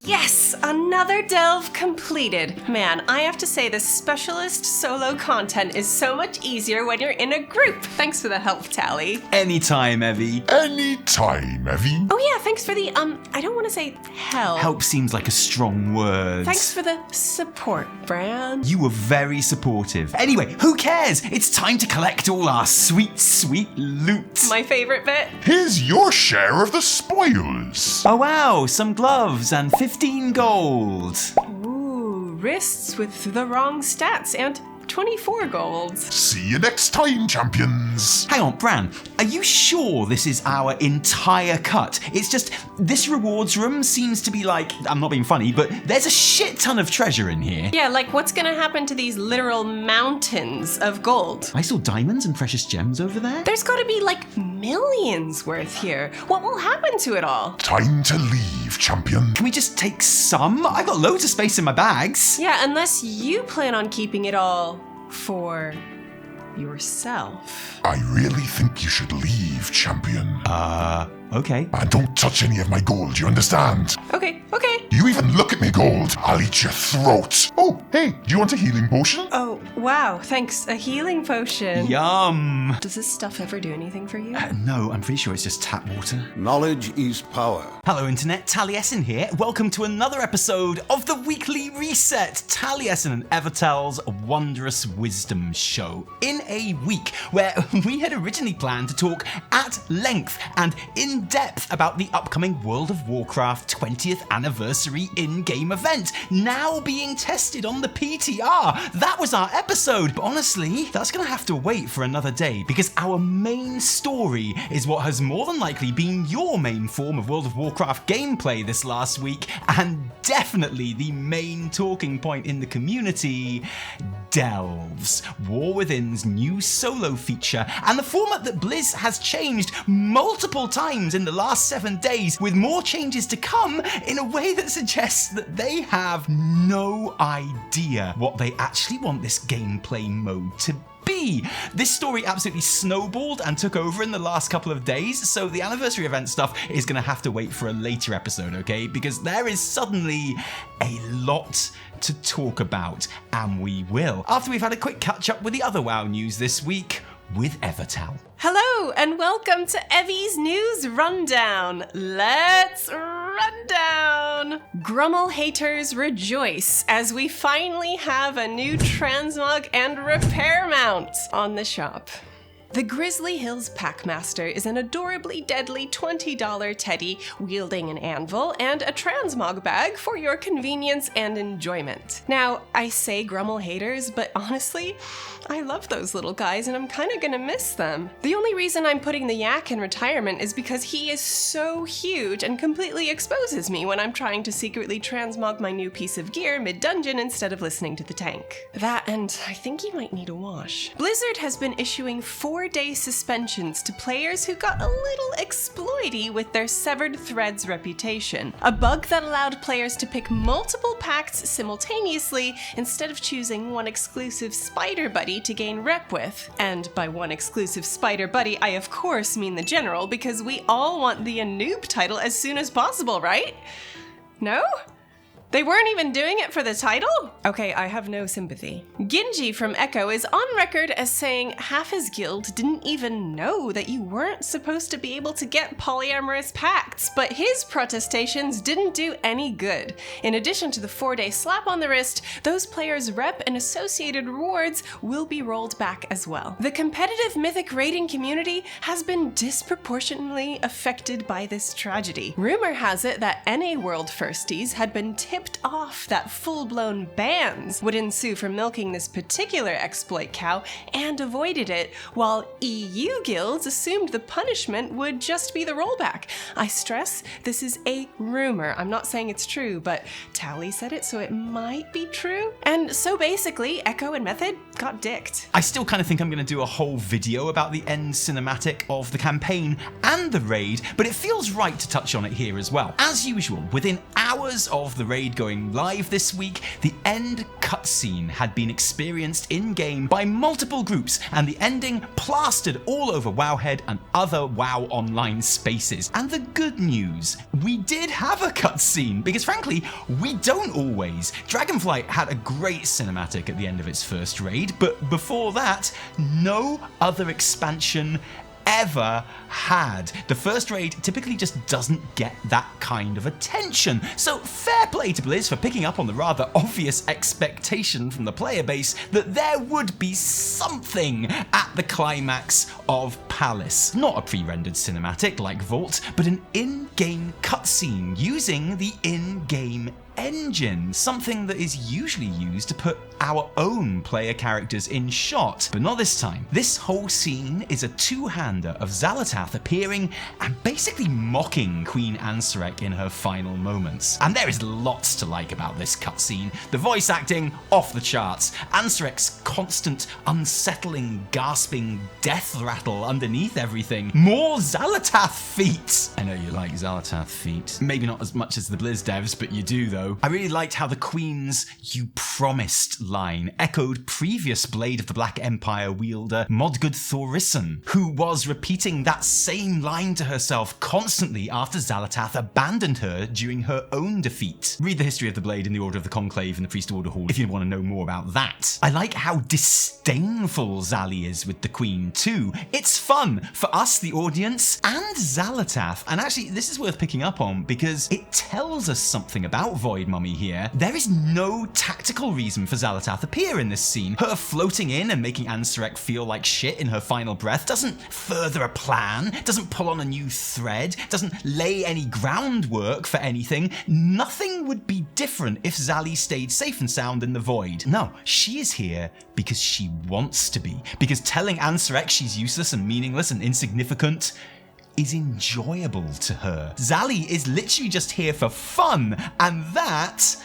Yes, another delve completed. Man, I have to say this specialist solo content is so much easier when you're in a group. Thanks for the help, Tally. Anytime, Evie. Anytime, Evie. Oh yeah, thanks for the, I don't want to say help. Help seems like a strong word. Thanks for the support, Bran. You were very supportive. Anyway, who cares? It's time to collect all our sweet, sweet loot. My favorite bit. Here's your share of the spoils. Oh wow, some gloves and 15 gold. Ooh, wrists with the wrong stats and 24 golds. See you next time, champions. Hang on, Bran, are you sure this is our entire cut? It's just, this rewards room seems to be like, I'm not being funny, but there's a shit ton of treasure in here. Yeah, like what's gonna happen to these literal mountains of gold? I saw diamonds and precious gems over there. There's gotta be like millions worth here. What will happen to it all? Time to leave, champion. Can we just take some? I got loads of space in my bags. Yeah, unless you plan on keeping it all for yourself. I really think you should leave, champion. Okay. And don't touch any of my gold, you understand? Okay. You even look at me, gold, I'll eat your throat. Oh, hey, do you want a healing potion? Oh, wow, thanks. A healing potion. Yum. Does this stuff ever do anything for you? No, I'm pretty sure it's just tap water. Knowledge is power. Hello Internet, Taliesin here. Welcome to another episode of the Weekly Reset, Taliesin and Evertel's Wondrous Wisdom Show. In a week where we had originally planned to talk at length and in depth about the upcoming World of Warcraft 20th anniversary in-game event, now being tested on the PTR. That was our episode, but honestly, that's gonna have to wait for another day because our main story is what has more than likely been your main form of World of Warcraft gameplay this last week, and definitely the main talking point in the community, Delves, War Within's new solo feature, and the format that Blizz has changed multiple times in the last 7 days, with more changes to come in a way that suggests that they have no idea what they actually want this gameplay mode to be. This story absolutely snowballed and took over in the last couple of days, so the anniversary event stuff is going to have to wait for a later episode, okay? Because there is suddenly a lot to talk about, and we will, after we've had a quick catch up with the other WoW news this week with Evertel. Hello, and welcome to Evie's News Rundown. Let's run down. Grummel haters rejoice as we finally have a new transmog and repair mount on the shop. The Grizzly Hills Packmaster is an adorably deadly $20 teddy wielding an anvil and a transmog bag for your convenience and enjoyment. Now, I say Grummel haters, but honestly, I love those little guys and I'm kind of gonna miss them. The only reason I'm putting the yak in retirement is because he is so huge and completely exposes me when I'm trying to secretly transmog my new piece of gear mid-dungeon instead of listening to the tank. That, and I think he might need a wash. Blizzard has been issuing 4-day suspensions to players who got a little exploity with their severed threads reputation. A bug that allowed players to pick multiple pacts simultaneously instead of choosing one exclusive spider buddy to gain rep with. And by one exclusive spider buddy, I of course mean the general, because we all want the Noob title as soon as possible, right? No? They weren't even doing it for the title? Okay, I have no sympathy. Genji from Echo is on record as saying half his guild didn't even know that you weren't supposed to be able to get polyamorous pacts, but his protestations didn't do any good. In addition to the 4-day slap on the wrist, those players' rep and associated rewards will be rolled back as well. The competitive Mythic raiding community has been disproportionately affected by this tragedy. Rumor has it that NA World firsties had been tipped off that full-blown bans would ensue for milking this particular exploit cow and avoided it, while EU guilds assumed the punishment would just be the rollback. I stress, this is a rumor. I'm not saying it's true, but Tally said it, so it might be true. And so basically, Echo and Method got dicked. I still kind of think I'm going to do a whole video about the end cinematic of the campaign and the raid, but it feels right to touch on it here as well. As usual, within hours of the raid raid going live this week, the end cutscene had been experienced in-game by multiple groups, and the ending plastered all over Wowhead and other WoW online spaces. And the good news, we did have a cutscene, because frankly, we don't always. Dragonflight had a great cinematic at the end of its first raid, but before that, no other expansion ever had. The first raid typically just doesn't get that kind of attention. So fair play to Blizz for picking up on the rather obvious expectation from the player base that there would be something at the climax of Palace. Not a pre-rendered cinematic like Vault, but an in-game cutscene using the in-game engine, something that is usually used to put our own player characters in shot, but not this time. This whole scene is a two-hander of Xal'atath appearing and basically mocking Queen Ansarek in her final moments. And there is lots to like about this cutscene. The voice acting, off the charts. Ansarek's constant, unsettling, gasping death rattle underneath everything. More Xal'atath feet! I know you like Xal'atath feet. Maybe not as much as the Blizz devs, but you do though. I really liked how the Queen's "you promised" line echoed previous Blade of the Black Empire wielder Modgud Thorison, who was repeating that same line to herself constantly after Xal'atath abandoned her during her own defeat. Read the history of the Blade in the Order of the Conclave and the Priest Order Hall if you want to know more about that. I like how disdainful Xali is with the Queen too. It's fun for us, the audience, and Xal'atath. And actually, this is worth picking up on because it tells us something about Void Mummy here. There is no tactical reason for Xal'atath appear in this scene. Her floating in and making Ansarek feel like shit in her final breath doesn't further a plan, doesn't pull on a new thread, doesn't lay any groundwork for anything. Nothing would be different if Xali stayed safe and sound in the Void. No, she is here because she wants to be. Because telling Ansarek she's useless and meaningless and insignificant is enjoyable to her. Xali is literally just here for fun, and that's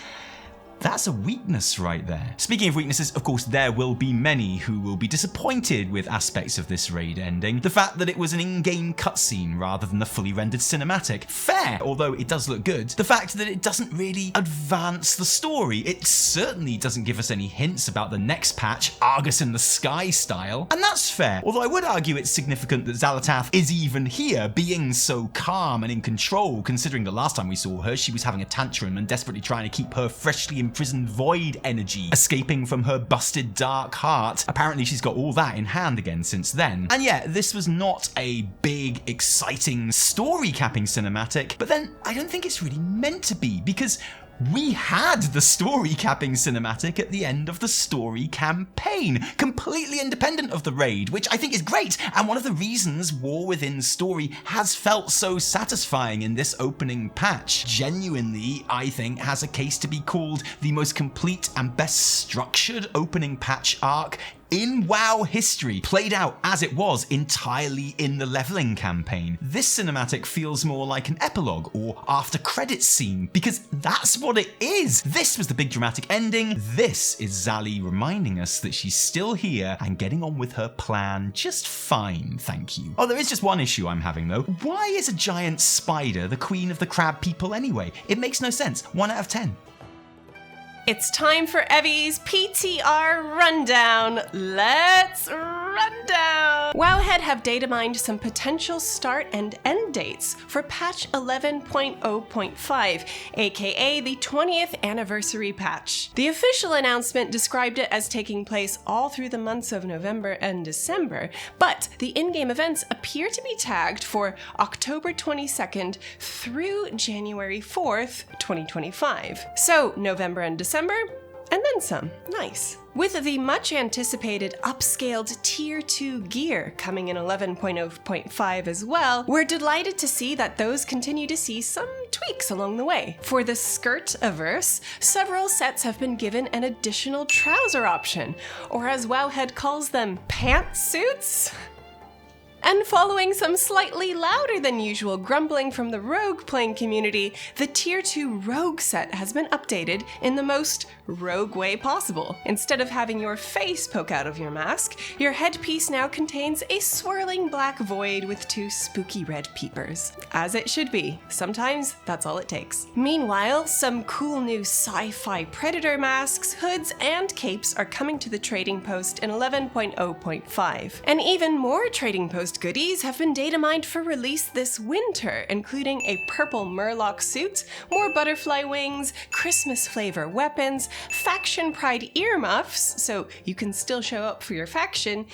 a weakness right there. Speaking of weaknesses, of course, there will be many who will be disappointed with aspects of this raid ending. The fact that it was an in-game cutscene rather than the fully rendered cinematic. Fair, although it does look good. The fact that it doesn't really advance the story. It certainly doesn't give us any hints about the next patch, Argus in the Sky style. And that's fair, although I would argue it's significant that Xal'atath is even here, being so calm and in control, considering the last time we saw her, she was having a tantrum and desperately trying to keep her freshly imprisoned void energy escaping from her busted dark heart. Apparently she's got all that in hand again since then. And yeah, this was not a big, exciting, story-capping cinematic, but then I don't think it's really meant to be, because we had the story-capping cinematic at the end of the story campaign, completely independent of the raid, which I think is great, and one of the reasons War Within story has felt so satisfying in this opening patch. Genuinely, I think, has a case to be called the most complete and best structured opening patch arc in WoW history, played out as it was entirely in the leveling campaign. This cinematic feels more like an epilogue or after credits scene, because that's what it is. This was the big dramatic ending. This is Xali reminding us that she's still here and getting on with her plan just fine, thank you. Oh, there is just one issue I'm having though. Why is a giant spider the queen of the crab people anyway? It makes no sense. 1 out of 10. It's time for Evie's PTR Rundown. Let's run down! Wowhead have datamined some potential start and end dates for patch 11.0.5, aka the 20th anniversary patch. The official announcement described it as taking place all through the months of November and December, but the in-game events appear to be tagged for October 22nd through January 4th, 2025. So November and December, and then some. Nice. With the much anticipated upscaled Tier 2 gear coming in 11.0.5 as well, we're delighted to see that those continue to see some tweaks along the way. For the skirt averse, several sets have been given an additional trouser option, or as Wowhead calls them, pantsuits. And following some slightly louder than usual grumbling from the rogue playing community, the Tier 2 rogue set has been updated in the most rogue way possible. Instead of having your face poke out of your mask, your headpiece now contains a swirling black void with 2 spooky red peepers. As it should be. Sometimes that's all it takes. Meanwhile, some cool new sci-fi predator masks, hoods, and capes are coming to the trading post in 11.0.5. And even more trading post goodies have been datamined for release this winter, including a purple Murloc suit, more butterfly wings, Christmas flavor weapons, faction pride earmuffs, so you can still show up for your faction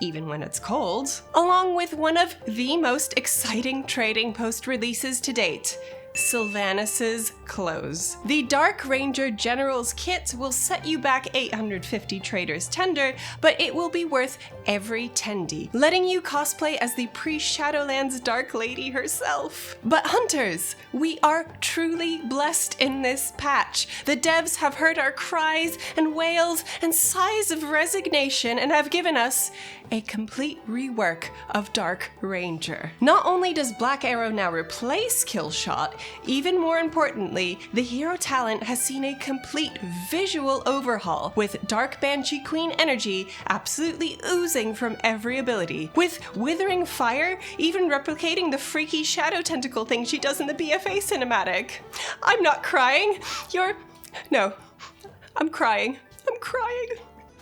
even when it's cold, along with one of the most exciting trading post releases to date, Sylvanas' clothes. The Dark Ranger General's kit will set you back 850 traders tender, but it will be worth every tendy, letting you cosplay as the pre-Shadowlands Dark Lady herself. But hunters, we are truly blessed in this patch. The devs have heard our cries and wails and sighs of resignation and have given us a complete rework of Dark Ranger. Not only does Black Arrow now replace Killshot, even more importantly, the hero talent has seen a complete visual overhaul, with Dark Banshee Queen energy absolutely oozing from every ability, with Withering Fire even replicating the freaky shadow tentacle thing she does in the BFA cinematic. I'm not crying. No, I'm crying. I'm crying.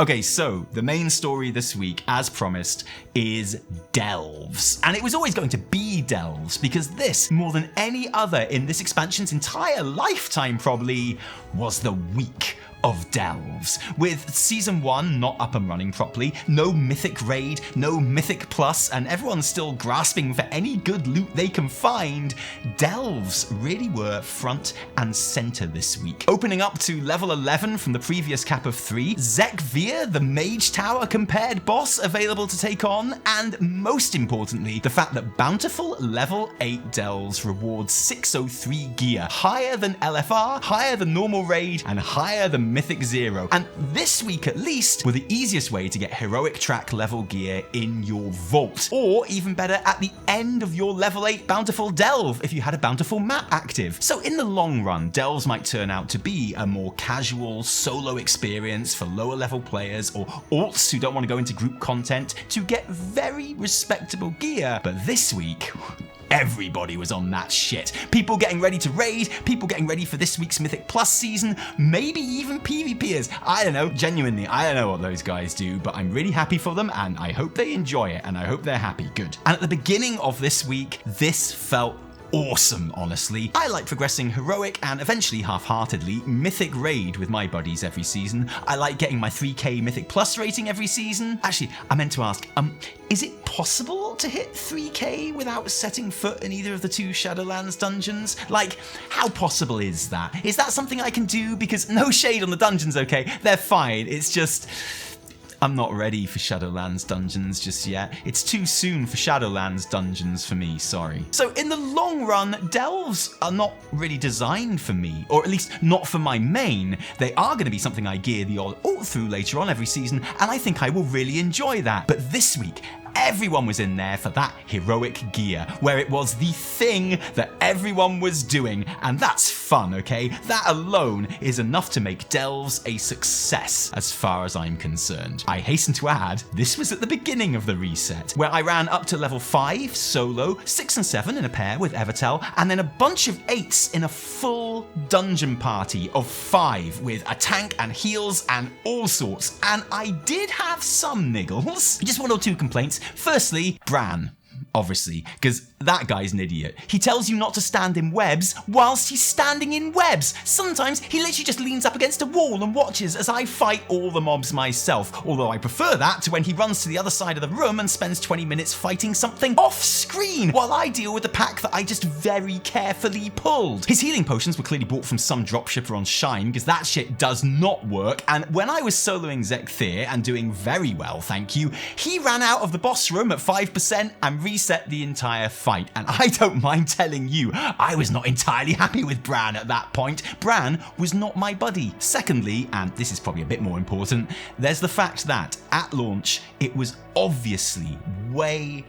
Okay, so the main story this week, as promised, is delves. And it was always going to be delves, because this, more than any other in this expansion's entire lifetime probably, was the week of delves. With Season 1 not up and running properly, no Mythic Raid, no Mythic Plus, and everyone's still grasping for any good loot they can find, delves really were front and center this week. Opening up to level 11 from the previous cap of 3, Zekvir, the Mage Tower compared boss, available to take on, and most importantly, the fact that bountiful level 8 delves rewards 603 gear, higher than LFR, higher than normal raid, and higher than Mythic 0. And this week at least were the easiest way to get heroic track level gear in your vault, or even better, at the end of your level 8 bountiful delve if you had a bountiful map active. So in the long run, delves might turn out to be a more casual solo experience for lower level players or alts who don't want to go into group content to get very respectable gear. But this week, everybody was on that shit. People getting ready to raid, people getting ready for this week's Mythic Plus season, maybe even PvPers. I don't know, genuinely, I don't know what those guys do, but I'm really happy for them, and I hope they enjoy it, and I hope they're happy. Good. And at the beginning of this week, this felt awesome, honestly. I like progressing heroic and eventually half-heartedly Mythic Raid with my buddies every season. I like getting my 3k Mythic Plus rating every season. Actually, I meant to ask, is it possible to hit 3k without setting foot in either of the 2 Shadowlands dungeons? Like, how possible is that? Is that something I can do? Because no shade on the dungeons, okay? They're fine. It's just, I'm not ready for Shadowlands dungeons just yet. It's too soon for Shadowlands dungeons for me, sorry. So in the long run, delves are not really designed for me, or at least not for my main. They are going to be something I gear the odd alt through later on every season, and I think I will really enjoy that. But this week, everyone was in there for that heroic gear, where it was the thing that everyone was doing, and that's fun, okay? That alone is enough to make delves a success as far as I'm concerned. I hasten to add, this was at the beginning of the reset, where I ran up to level 5 solo, 6 and 7 in a pair with Evertel, and then a bunch of 8s in a full dungeon party of 5 with a tank and heals and all sorts. And I did have some niggles, just 1 or 2 complaints. Firstly, Bran, obviously, because that guy's an idiot. He tells you not to stand in webs whilst he's standing in webs. Sometimes he literally just leans up against a wall and watches as I fight all the mobs myself, although I prefer that to when he runs to the other side of the room and spends 20 minutes fighting something off screen while I deal with the pack that I just very carefully pulled. His healing potions were clearly bought from some dropshipper on Shine, because that shit does not work, and when I was soloing Zekvir and doing very well, thank you, he ran out of the boss room at 5% and reset the entire fight. And I don't mind telling you, I was not entirely happy with Bran at that point. Bran was not my buddy. Secondly, and this is probably a bit more important, there's the fact that at launch, it was obviously way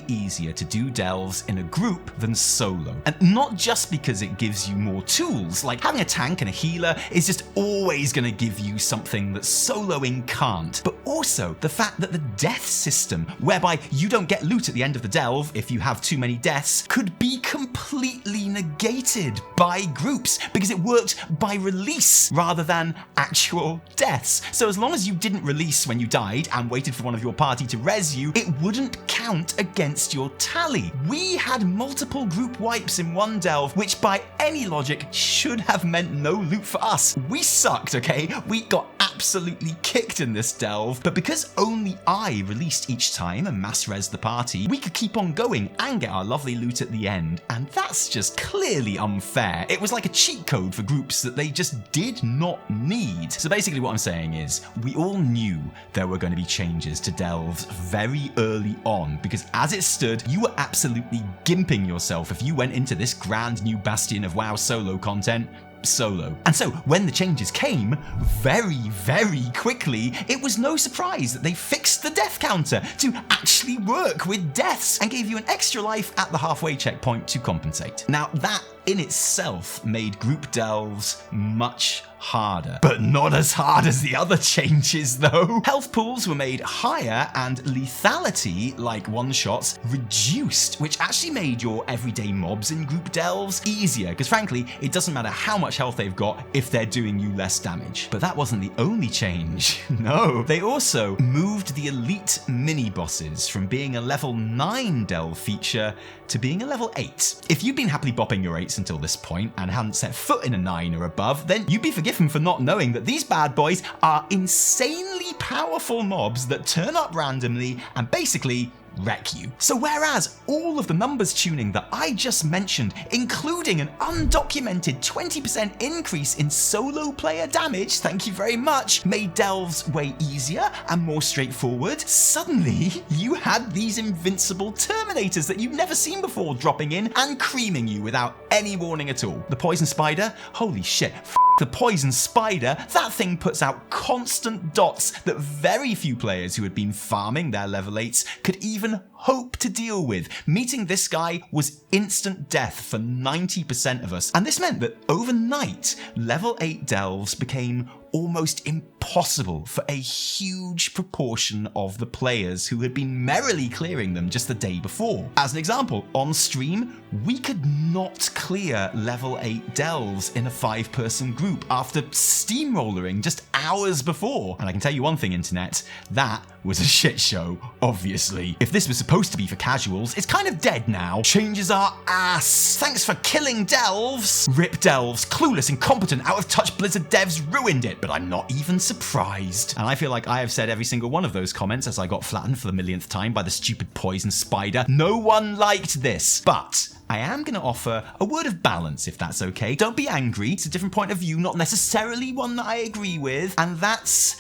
easier to do delves in a group than solo. And not just because it gives you more tools, like having a tank and a healer is just always going to give you something that soloing can't, but also the fact that the death system, whereby you don't get loot at the end of the delve if you have too many deaths, could be completely negated by groups because it worked by release rather than actual deaths. So as long as you didn't release when you died and waited for one of your party to res you, it wouldn't count against your tally. We had multiple group wipes in one delve, which by any logic should have meant no loot for us. We sucked, okay? We got absolutely kicked in this delve, but because only I released each time and mass res the party, we could keep on going and get our lovely loot at the end, and that's just clearly unfair. It was like a cheat code for groups that they just did not need. So basically what I'm saying is, we all knew there were going to be changes to delves very early on, because as it stood, you were absolutely gimping yourself if you went into this grand new bastion of WoW solo content solo. And so when the changes came, very quickly, it was no surprise that they fixed the death counter to actually work with deaths and gave you an extra life at the halfway checkpoint to compensate. Now that in itself made group delves much harder, but not as hard as the other changes though. Health pools were made higher and lethality, like one-shots, reduced, which actually made your everyday mobs in group delves easier, because frankly, it doesn't matter how much health they've got if they're doing you less damage. But that wasn't the only change. No, they also moved the elite mini-bosses from being a level 9 delve feature to being a level 8. If you've been happily bopping your 8s until this point and hadn't set foot in a 9 or above, then you'd be forgiven for not knowing that these bad boys are insanely powerful mobs that turn up randomly and basically wreck you. So whereas all of the numbers tuning that I just mentioned, including an undocumented 20% increase in solo player damage, thank you very much, made delves way easier and more straightforward, suddenly you had these invincible terminators that you've never seen before dropping in and creaming you without any warning at all. The poison spider? Holy shit. The poison spider, that thing puts out constant dots that very few players who had been farming their level 8s could even hope to deal with. Meeting this guy was instant death for 90% of us, and this meant that overnight, level 8 delves became almost impossible for a huge proportion of the players who had been merrily clearing them just the day before. As an example, on stream, we could not clear level 8 delves in a 5-person group after steamrollering just hours before. And I can tell you one thing, internet, that was a shit show, obviously. If this was supposed to be for casuals, it's kind of dead now. Changes are ass. Thanks for killing delves. Rip delves, clueless, incompetent, out of touch Blizzard devs ruined it, but I'm not even surprised. And I feel like I have said every single one of those comments as I got flattened for the millionth time by the stupid poison spider. No one liked this, but I am going to offer a word of balance, if that's okay. Don't be angry. It's a different point of view, not necessarily one that I agree with, and that's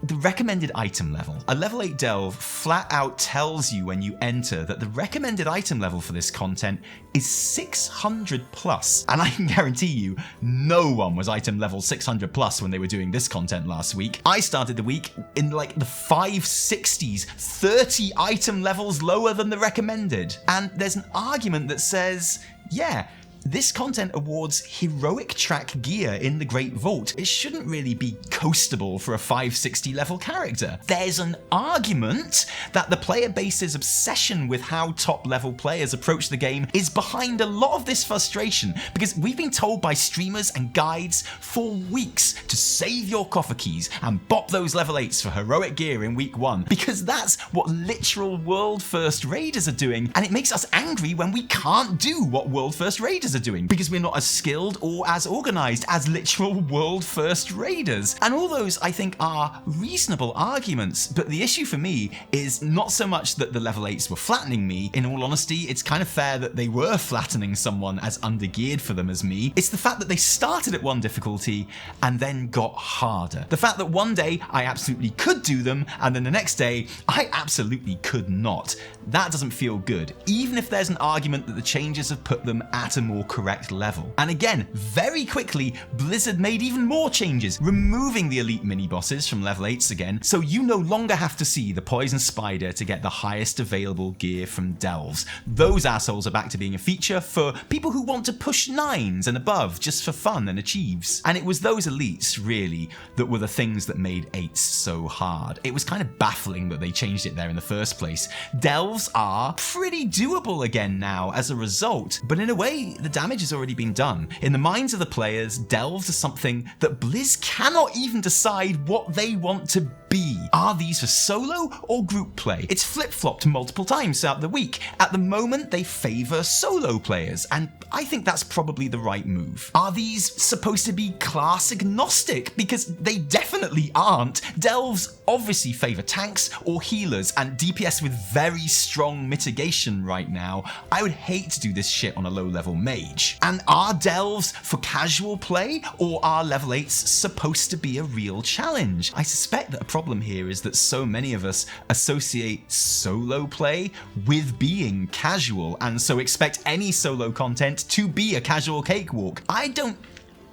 the recommended item level. A level 8 delve flat out tells you when you enter that the recommended item level for this content is 600 plus. And I can guarantee you, no one was item level 600 plus when they were doing this content last week. I started the week in like the 560s, 30 item levels lower than the recommended. And there's an argument that says, yeah, this content awards heroic track gear in the Great Vault. It shouldn't really be coastable for a 560 level character. There's an argument that the player base's obsession with how top level players approach the game is behind a lot of this frustration, because we've been told by streamers and guides for weeks to save your coffer keys and bop those level 8s for heroic gear in week 1, because that's what literal world first raiders are doing, and it makes us angry when we can't do what world first raiders are are doing, because we're not as skilled or as organized as literal world-first raiders. And all those, I think, are reasonable arguments, but the issue for me is not so much that the level 8s were flattening me. In all honesty, it's kind of fair that they were flattening someone as undergeared for them as me. It's the fact that they started at one difficulty and then got harder. The fact that one day I absolutely could do them, and then the next day I absolutely could not. That doesn't feel good, even if there's an argument that the changes have put them at a more correct level. And again, very quickly, Blizzard made even more changes, removing the elite mini-bosses from level 8s again, so you no longer have to see the poison spider to get the highest available gear from delves. Those assholes are back to being a feature for people who want to push 9s and above just for fun and achieves. And it was those elites, really, that were the things that made 8s so hard. It was kind of baffling that they changed it there in the first place. Delves are pretty doable again now as a result, but in a way, the damage has already been done. In the minds of the players, delves are something that Blizz cannot even decide what they want to be. Are these for solo or group play? It's flip-flopped multiple times throughout the week. At the moment, they favor solo players, and I think that's probably the right move. Are these supposed to be class agnostic? Because they definitely aren't. Delves obviously favor tanks or healers, and DPS with very strong mitigation right now. I would hate to do this shit on a low-level mage. And are delves for casual play, or are level 8s supposed to be a real challenge? I suspect that a problem here is that so many of us associate solo play with being casual, and so expect any solo content to be a casual cakewalk. I don't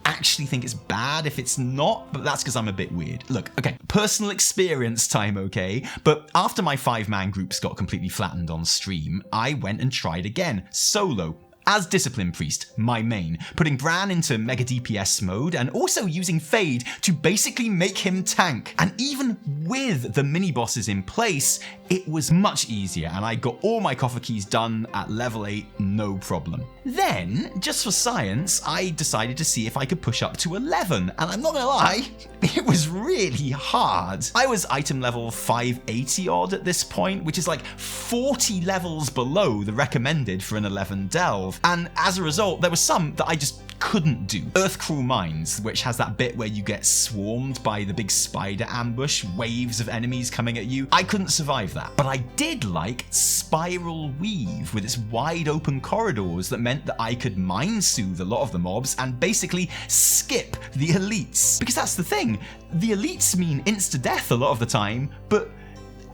actually think it's bad if it's not, but that's because I'm a bit weird. Look, okay, personal experience time, okay? But after my 5-man groups got completely flattened on stream, I went and tried again, solo. As Discipline Priest, my main, putting Bran into Mega DPS mode and also using Fade to basically make him tank. And even with the mini-bosses in place, it was much easier and I got all my coffer keys done at level 8, no problem. Then, just for science, I decided to see if I could push up to 11, and I'm not gonna lie, it was really hard. I was item level 580 odd at this point, which is like 40 levels below the recommended for an 11 delve. And as a result, there were some that I just couldn't do. Earthcrawl Mines, which has that bit where you get swarmed by the big spider ambush, waves of enemies coming at you. I couldn't survive that. But I did like Spiral Weave with its wide open corridors that meant that I could mind soothe a lot of the mobs and basically skip the elites. Because that's the thing, the elites mean insta-death a lot of the time, but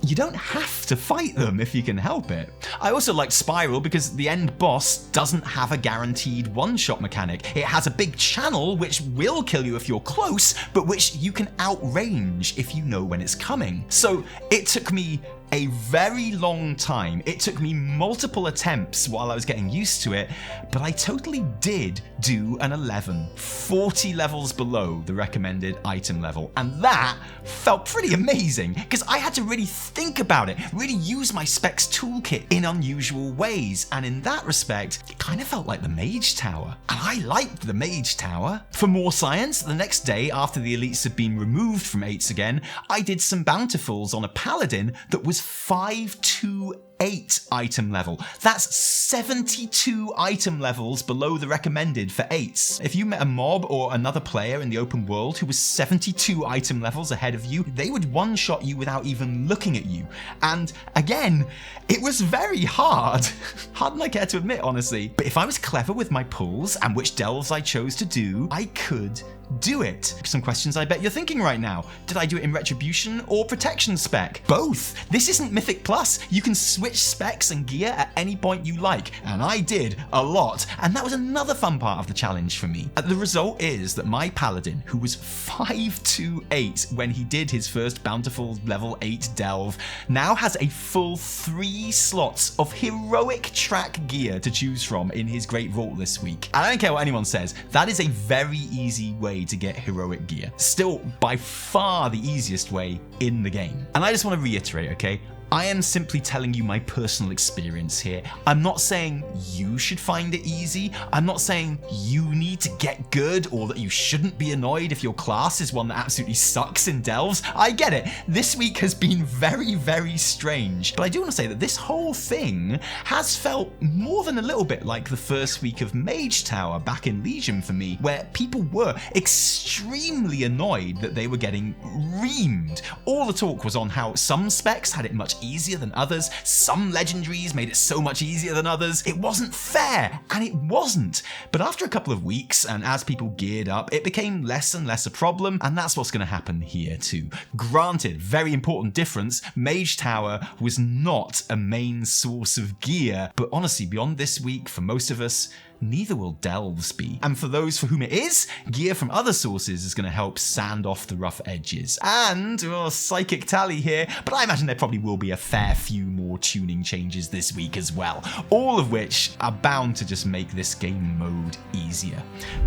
you don't have to fight them if you can help it. I also liked Spiral because the end boss doesn't have a guaranteed one-shot mechanic. It has a big channel which will kill you if you're close, but which you can outrange if you know when it's coming. So it took me a very long time. It took me multiple attempts while I was getting used to it, but I totally did do an 11, 40 levels below the recommended item level, and that felt pretty amazing because I had to really think about it, really use my specs toolkit in unusual ways, and in that respect, it kind of felt like the Mage Tower, and I liked the Mage Tower. For more science, the next day after the elites had been removed from 8s again, I did some bountifuls on a paladin that was 528 item level. That's 72 item levels below the recommended for 8s. If you met a mob or another player in the open world who was 72 item levels ahead of you, they would one-shot you without even looking at you. And again, it was very hard. Harder than I care to admit, honestly. But if I was clever with my pulls and which delves I chose to do, I could do it. Some questions I bet you're thinking right now. Did I do it in Retribution or Protection spec? Both. This isn't Mythic Plus. You can switch specs and gear at any point you like, and I did a lot, and that was another fun part of the challenge for me. The result is that my paladin, who was 528 when he did his first bountiful level 8 delve, now has a full 3 slots of heroic track gear to choose from in his Great Vault this week. I don't care what anyone says, that is a very easy way to get heroic gear. Still, by far the easiest way in the game. And I just want to reiterate, okay? I am simply telling you my personal experience here. I'm not saying you should find it easy. I'm not saying you need to get good or that you shouldn't be annoyed if your class is one that absolutely sucks in delves. I get it. This week has been very, very strange. But I do want to say that this whole thing has felt more than a little bit like the first week of Mage Tower back in Legion for me, where people were extremely annoyed that they were getting reamed. All the talk was on how some specs had it much easier than others, some legendaries made it so much easier than others. It wasn't fair, and it wasn't. But after a couple of weeks, and as people geared up, it became less and less a problem, and that's what's going to happen here too. Granted, very important difference, Mage Tower was not a main source of gear, but honestly, beyond this week, for most of us, neither will delves be. And for those for whom it is, gear from other sources is going to help sand off the rough edges. And, psychic tally here, but I imagine there probably will be a fair few more tuning changes this week as well, all of which are bound to just make this game mode easier.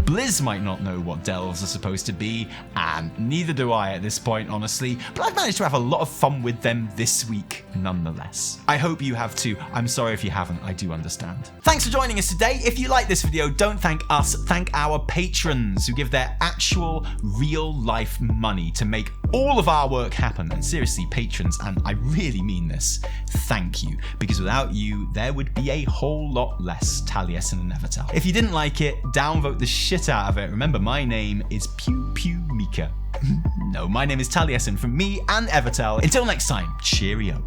Blizz might not know what delves are supposed to be, and neither do I at this point, honestly, but I've managed to have a lot of fun with them this week nonetheless. I hope you have too. I'm sorry if you haven't, I do understand. Thanks for joining us today. If you like this video, don't thank us, thank our patrons who give their actual real life money to make all of our work happen. And seriously, patrons, and I really mean this, thank you, because without you there would be a whole lot less Taliesin and Evertel. If you didn't like it, downvote the shit out of it. Remember, my name is Pew Pew Mika. No, my name is Taliesin from me and Evertel. Until next time, cheerio.